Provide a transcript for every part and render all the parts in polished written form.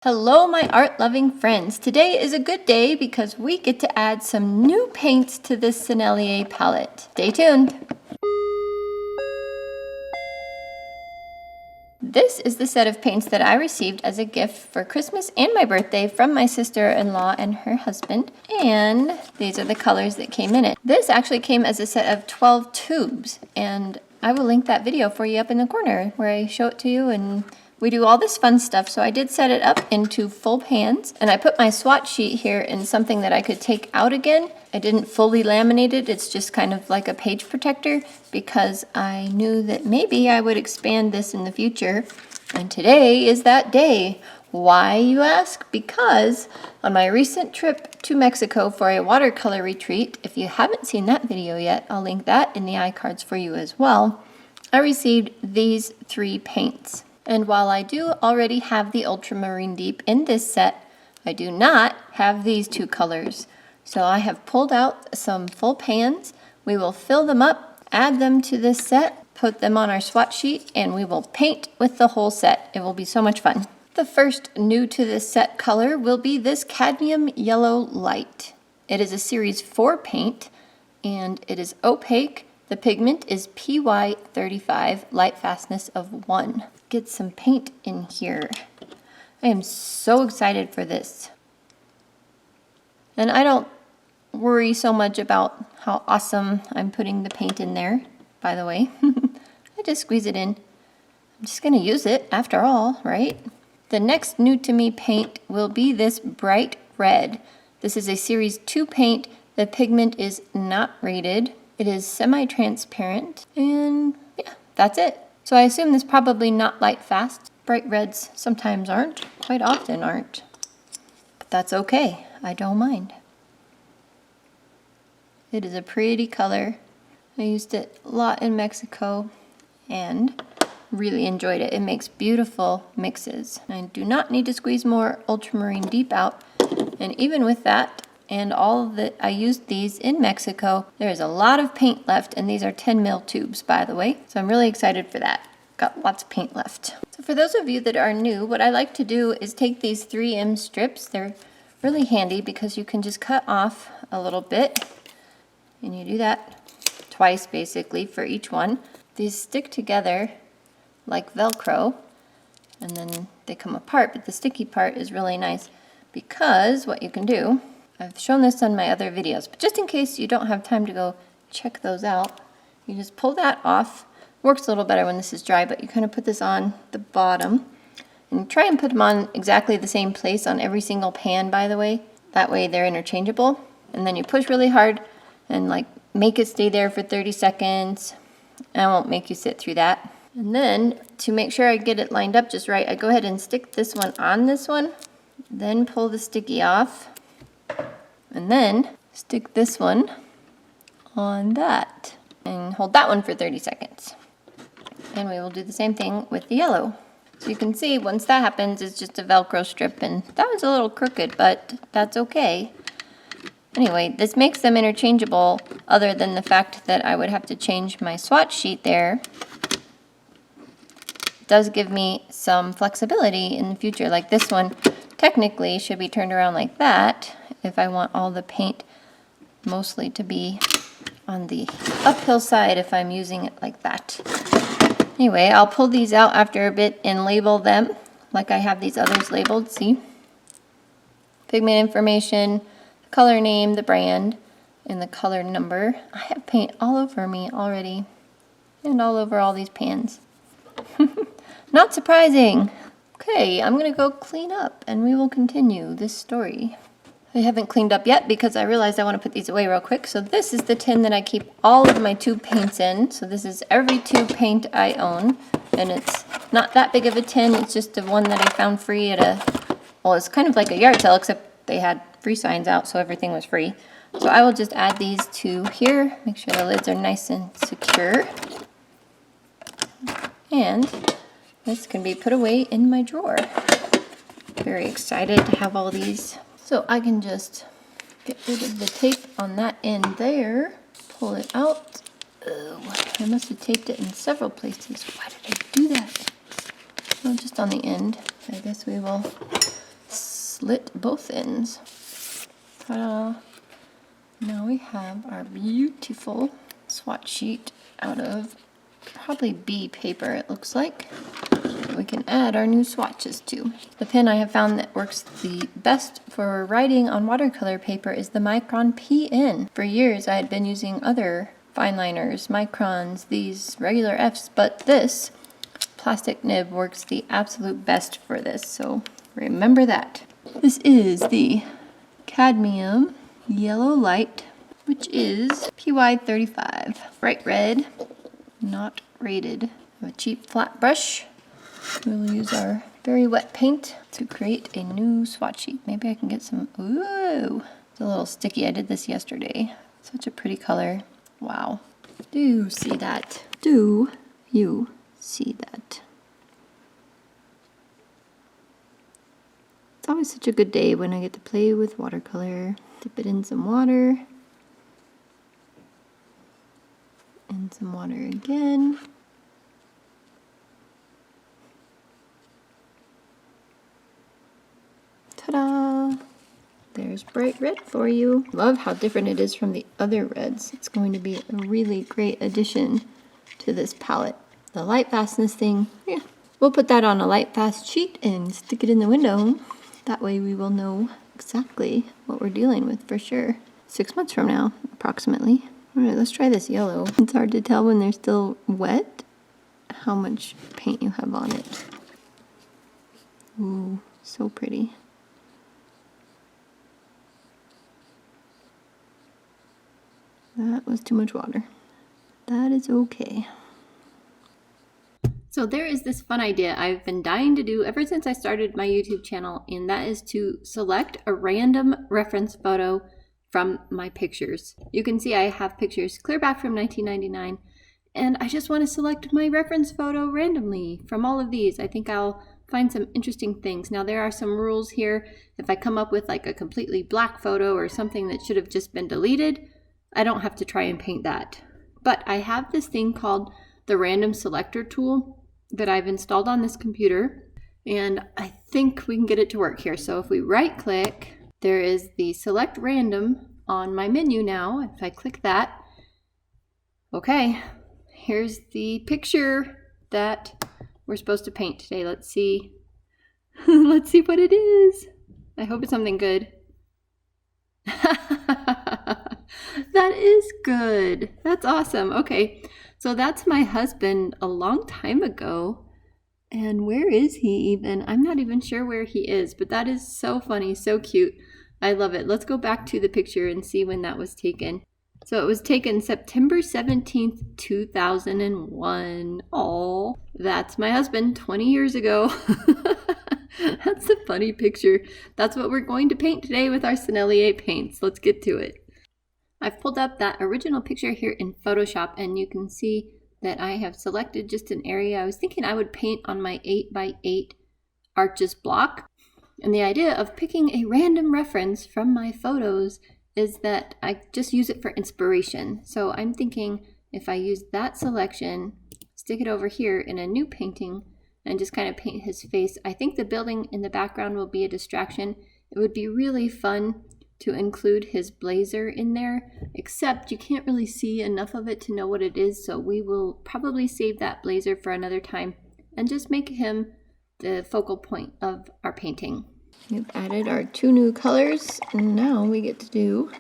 Hello my art-loving friends. Today is a good day because we get to add some new paints to this Sennelier palette. Stay tuned. This is the set of paints that I received as a gift for Christmas and my birthday from my sister-in-law and her husband. And these are the colors that came in it. This actually came as a set of 12 tubes, and I will link that video for you up in the corner where I show it to you and we do all this fun stuff. So I did set it up into full pans, and I put my swatch sheet here in something that I could take out again. I didn't fully laminate it, it's just kind of like a page protector because I knew that maybe I would expand this in the future. And today is that day. Why, you ask? Because on my recent trip to Mexico for a watercolor retreat, if you haven't seen that video yet, I'll link that in the iCards for you as well, I received these 3 paints. And while I do already have the Ultramarine Deep in this set, I do not have these 2 colors. So I have pulled out some full pans. We will fill them up, add them to this set, put them on our swatch sheet, and we will paint with the whole set. It will be so much fun. The first new to this set color will be this Cadmium Yellow Light. It is a Series 4 paint, and it is opaque. The pigment is PY35, light fastness of 1. Get some paint in here. I am so excited for this. And I don't worry so much about how awesome I'm putting the paint in there, by the way. I just squeeze it in. I'm just going to use it after all, right? The next new to me paint will be this Bright Red. This is a Series 2 paint. The pigment is not rated. It is semi-transparent, and yeah, that's it. So I assume this probably not light fast. Bright reds sometimes aren't, quite often aren't. But that's okay, I don't mind. It is a pretty color. I used it a lot in Mexico and really enjoyed it. It makes beautiful mixes. I do not need to squeeze more Ultramarine Deep out. And even with that, and all that I used these in Mexico, there is a lot of paint left, and these are 10 ml tubes, by the way. So I'm really excited for that. Got lots of paint left. So for those of you that are new, what I like to do is take these 3M strips. They're really handy because you can just cut off a little bit, and you do that twice basically for each one. These stick together like Velcro, and then they come apart, but the sticky part is really nice because what you can do, I've shown this on my other videos, but just in case you don't have time to go check those out, you just pull that off. Works a little better when this is dry, but you kind of put this on the bottom and try and put them on exactly the same place on every single pan, by the way. That way they're interchangeable. And then you push really hard and like make it stay there for 30 seconds. I won't make you sit through that. And then to make sure I get it lined up just right, I go ahead and stick this one on this one, then pull the sticky off. And then stick this one on that and hold that one for 30 seconds. And we will do the same thing with the yellow. So you can see once that happens, it's just a Velcro strip, and that was a little crooked, but that's okay. Anyway, this makes them interchangeable other than the fact that I would have to change my swatch sheet there. It does give me some flexibility in the future. Like this one technically should be turned around like that if I want all the paint mostly to be on the uphill side if I'm using it like that. Anyway, I'll pull these out after a bit and label them like I have these others labeled, see? Pigment information, the color name, the brand, and the color number. I have paint all over me already and all over all these pans. Not surprising. Okay, I'm gonna go clean up and we will continue this story. I haven't cleaned up yet because I realized I want to put these away real quick. So this is the tin that I keep all of my tube paints in. So this is every tube paint I own. And it's not that big of a tin. It's just the one that I found free at well, it's kind of like a yard sale, except they had free signs out, so everything was free. So I will just add these to here. Make sure the lids are nice and secure. And this can be put away in my drawer. Very excited to have all these. So I can just get rid of the tape on that end there, pull it out. Oh, I must have taped it in several places. Why did I do that? Oh, just on the end. I guess we will slit both ends. Ta-da! Now we have our beautiful swatch sheet out of probably B paper, it looks like. We can add our new swatches to. The pen I have found that works the best for writing on watercolor paper is the Micron PN. For years I had been using other fine liners, Microns, these regular Fs, but this plastic nib works the absolute best for this, so remember that. This is the cadmium yellow light, which is PY35. Bright red, not rated. A cheap flat brush. We'll use our very wet paint to create a new swatch sheet. Maybe I can get some, ooh, it's a little sticky. I did this yesterday. Such a pretty color. Wow. Do you see that? Do you see that? It's always such a good day when I get to play with watercolor. Dip it in some water. And some water again. Ta-da! There's bright red for you. Love how different it is from the other reds. It's going to be a really great addition to this palette. The light fastness thing, yeah. We'll put that on a light fast sheet and stick it in the window. That way we will know exactly what we're dealing with for sure. 6 months from now, approximately. All right, let's try this yellow. It's hard to tell when they're still wet how much paint you have on it. Ooh, so pretty. That was too much water. That is okay. So there is this fun idea I've been dying to do ever since I started my YouTube channel, and that is to select a random reference photo from my pictures. You can see I have pictures clear back from 1999, and I just want to select my reference photo randomly from all of these. I think I'll find some interesting things. Now there are some rules here. If I come up with like a completely black photo or something that should have just been deleted, I don't have to try and paint that. But I have this thing called the random selector tool that I've installed on this computer, and I think we can get it to work here. So if we right click, there is the select random on my menu now. If I click that, okay, here's the picture that we're supposed to paint today. Let's see. Let's see what it is. I hope it's something good. That is good. That's awesome. Okay, so that's my husband a long time ago. And where is he even? I'm not even sure where he is, but that is so funny, so cute. I love it. Let's go back to the picture and see when that was taken. So it was taken September 17th, 2001. Oh, that's my husband 20 years ago. That's a funny picture. That's what we're going to paint today with our Sennelier paints. Let's get to it. I've pulled up that original picture here in Photoshop, and you can see that I have selected just an area. I was thinking I would paint on my 8x8 Arches block. And the idea of picking a random reference from my photos is that I just use it for inspiration. So I'm thinking if I use that selection, stick it over here in a new painting, and just kind of paint his face. I think the building in the background will be a distraction. It would be really fun to include his blazer in there, except you can't really see enough of it to know what it is, so we will probably save that blazer for another time and just make him the focal point of our painting. We've added our 2 new colors, and now we get to do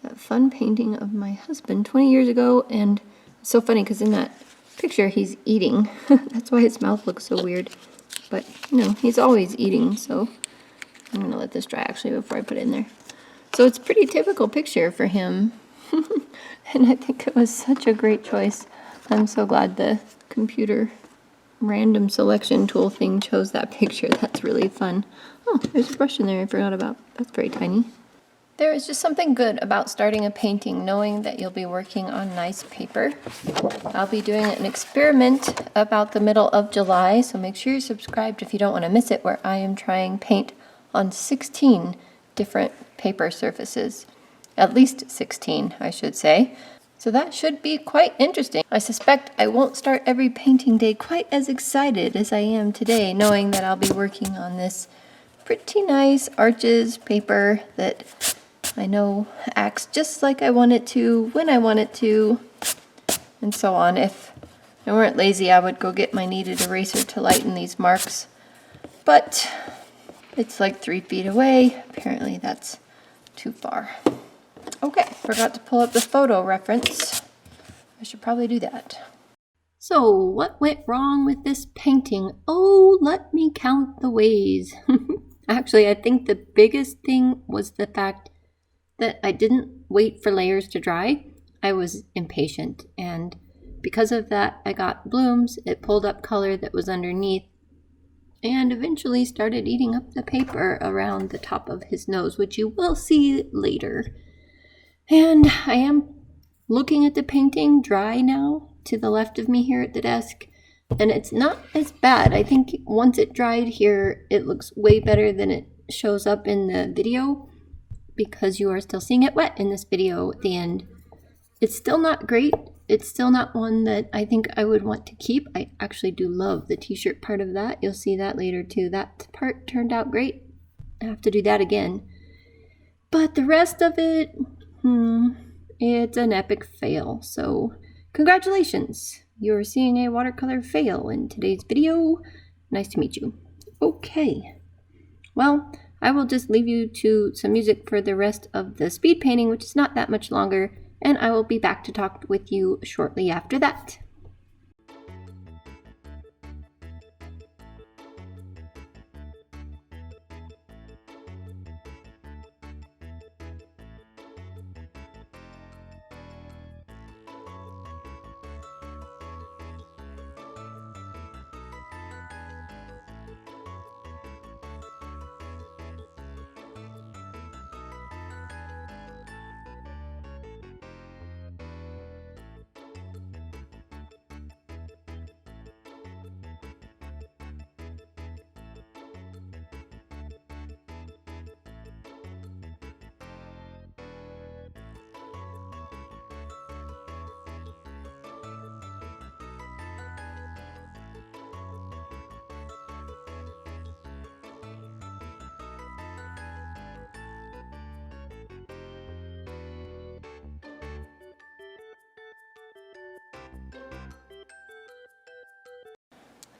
that fun painting of my husband 20 years ago. And it's so funny because in that picture he's eating. That's why his mouth looks so weird, but you know, he's always eating. So I'm gonna let this dry actually before I put it in there. So it's a pretty typical picture for him. And I think it was such a great choice. I'm so glad the computer random selection tool thing chose that picture. That's really fun. Oh, there's a brush in there I forgot about. That's very tiny. There is just something good about starting a painting knowing that you'll be working on nice paper. I'll be doing an experiment about the middle of July, so make sure you're subscribed if you don't want to miss it, where I am trying paint on 16 different paper surfaces. At least 16, I should say. So that should be quite interesting. I suspect I won't start every painting day quite as excited as I am today, knowing that I'll be working on this pretty nice arches paper that I know acts just like I want it to, when I want it to, and so on. If I weren't lazy, I would go get my kneaded eraser to lighten these marks, but it's like 3 feet away. Apparently that's too far. Okay, forgot to pull up the photo reference. I should probably do that. So, what went wrong with this painting? Oh, let me count the ways. Actually, I think the biggest thing was the fact that I didn't wait for layers to dry. I was impatient, and because of that, I got blooms. It pulled up color that was underneath and eventually started eating up the paper around the top of his nose, which you will see later. And I am looking at the painting dry now to the left of me here at the desk, and it's not as bad. I think once it dried here, it looks way better than it shows up in the video, because you are still seeing it wet in this video at the end. It's still not great. It's still not one that I think I would want to keep. I actually do love the t-shirt part of that. You'll see that later too. That part turned out great. I have to do that again. But the rest of it, it's an epic fail. So congratulations. You're seeing a watercolor fail in today's video. Nice to meet you. Okay. Well, I will just leave you to some music for the rest of the speed painting, which is not that much longer, and I will be back to talk with you shortly after that.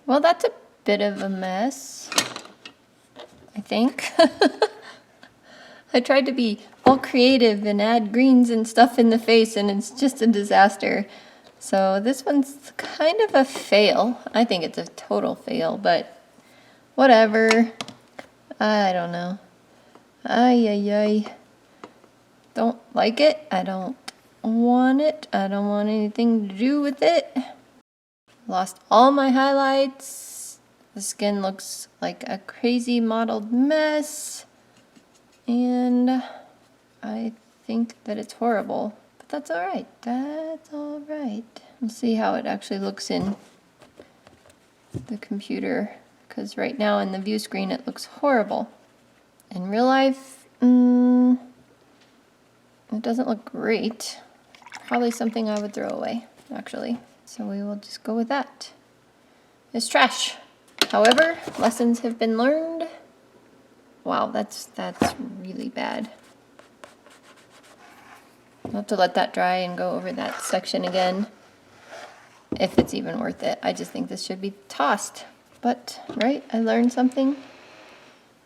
Well, that's a bit of a mess, I think. I tried to be all creative and add greens and stuff in the face, and it's just a disaster. So this one's kind of a fail. I think it's a total fail, but whatever. I don't know. Ay. Don't like it. I don't want it. I don't want anything to do with it. Lost all my highlights. The skin looks like a crazy mottled mess. And I think that it's horrible. But that's alright. That's alright. We'll see how it actually looks in the computer, because right now in the view screen it looks horrible. In real life, it doesn't look great. Probably something I would throw away, actually. So we will just go with that. It's trash. However, lessons have been learned. Wow, that's really bad. I'll have to let that dry and go over that section again, if it's even worth it. I just think this should be tossed. But, right, I learned something.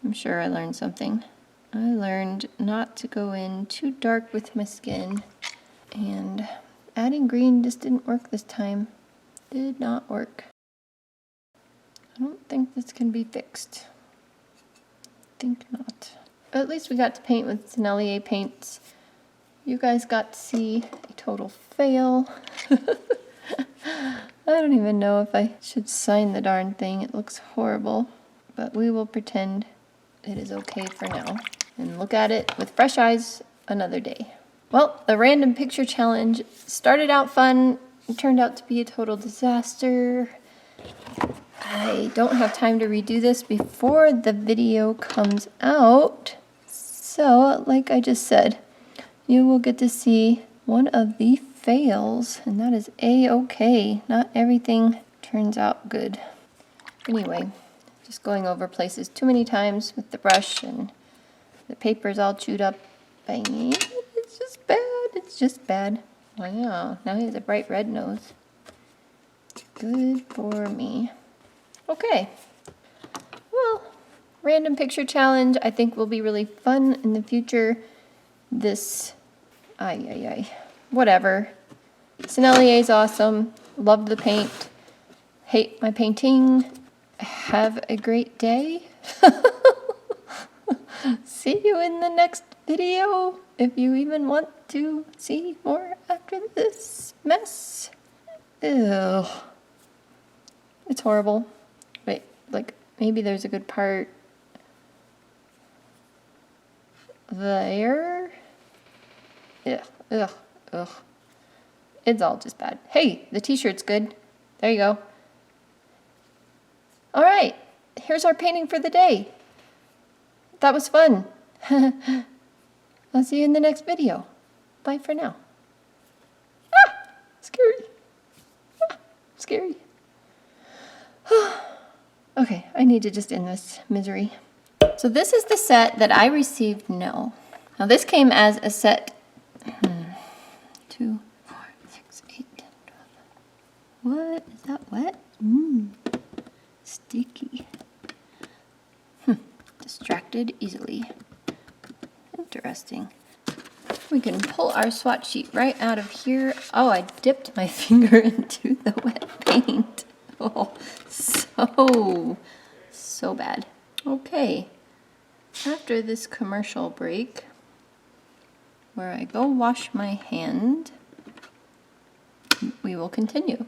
I'm sure I learned something. I learned not to go in too dark with my skin, and adding green just didn't work this time. Did not work. I don't think this can be fixed. Think not. At least we got to paint with Sennelier paints. You guys got to see a total fail. I don't even know if I should sign the darn thing. It looks horrible, but we will pretend it is okay for now and look at it with fresh eyes another day. Well, the random picture challenge started out fun. It turned out to be a total disaster. I don't have time to redo this before the video comes out. So, like I just said, you will get to see one of the fails, and that is A-okay. Not everything turns out good. Anyway, Just going over places too many times with the brush and the paper's all chewed up. It's just bad. It's just bad. Wow, now he has a bright red nose. Good for me. Okay. Well, random picture challenge I think will be really fun in the future. This, whatever. Sennelier is awesome. Love the paint. Hate my painting. Have a great day. See you in the next video, if you even want to see more after this mess. Ew. It's horrible. Wait, like, maybe there's a good part there? Ugh. It's all just bad. Hey, the t-shirt's good. There you go. All right, here's our painting for the day. That was fun. I'll see you in the next video. Bye for now. Scary. Scary. Okay, I need to just end this misery. So this is the set that I received now. Now this came as a set 2, 4, 6, 8, 10, 12. What? Is that wet? Sticky. Distracted easily. Interesting. We can pull our swatch sheet right out of here. Oh, I dipped my finger into the wet paint. Oh, so bad. Okay. After this commercial break, where I go wash my hand, we will continue.